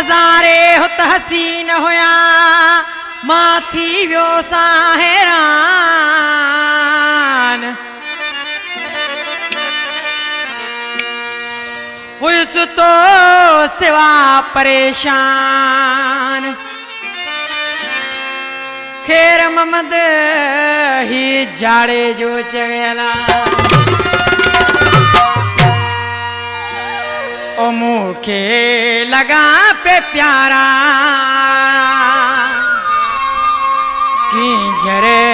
नज़ारे हुत हसीन हुया मां थी वियो सां हैरान हुयुसि तो सिवा परेशान खेर ममद ही जाड़े जो चगेला ओ मुखे लगा पे प्यारा कि जरे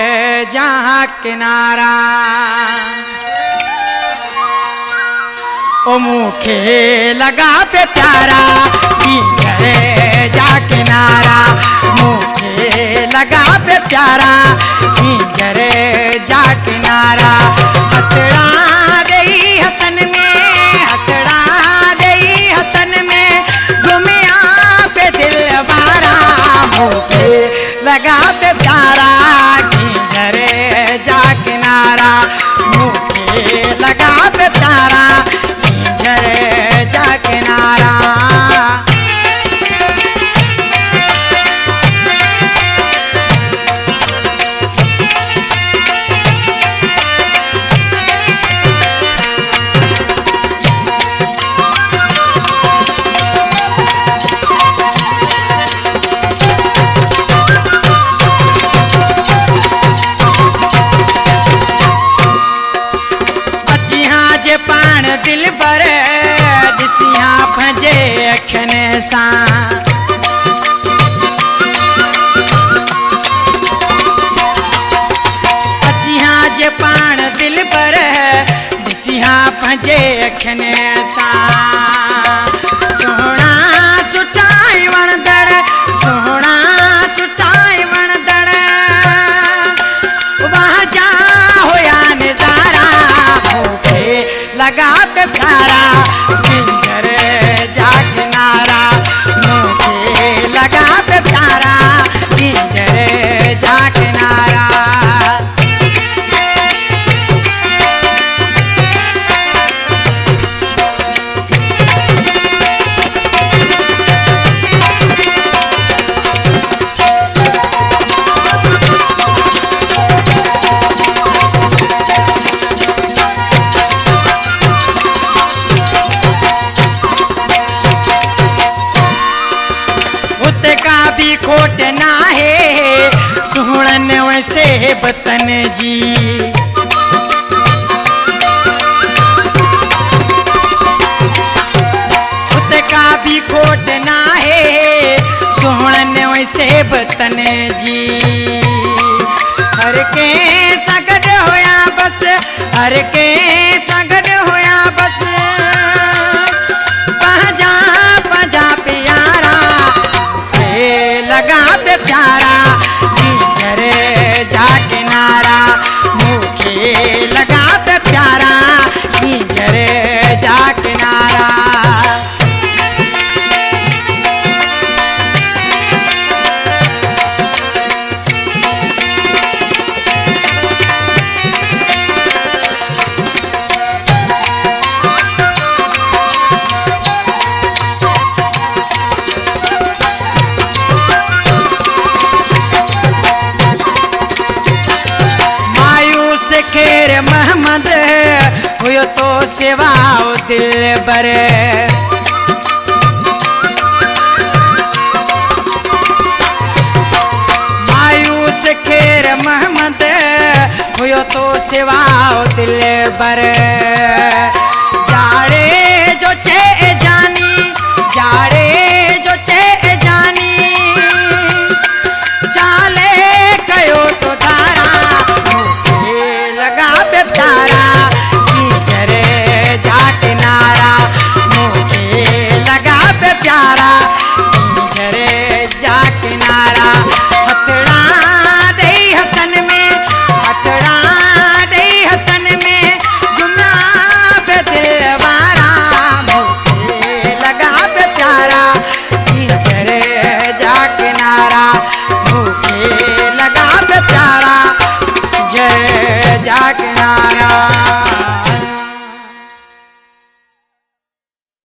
जहाँ किनारा ओ मुखे लगा पे प्यारा कि जरे जा किनारा मुखे लगा पे प्यारा कि जरे जा किनारा हथड़ा दई हथन में हथड़ा दई हथन में घुमिया पे दिल बारा मुखे लगा पे प्यारा कि जरे जा किनारा मुखे लगा पे प्यारा कि जरे जा किनारा दिल पर दिसिया भजे अखन सां अजिया जे पाण दिल पर दिसिया भजे अखन सां सोहणा सुठाई वणदड़ सोहणा सुठाई वणदड़ वाह जा होया नज़ारा मूंखे लगा पे प्यारा कि जरे जा किनारा मुझे लगा पे प्यारा कि जरे जा किनारा खोट ना है सुहणन वैसे बतन जी उत का भी खोट ना है सुहणन वैसे बतन जी हर के सगड होया बस हर के सगड होया बस पंजा पंजा प्यारा लगा पे प्यारा कि जरे जा किनारा मुखे लगा पे प्यारा कि जरे जा किनारा खेर महमद हुयो तो सेवा दिल बर मायूस खेर महमद हुयो तो सेवा दिल बर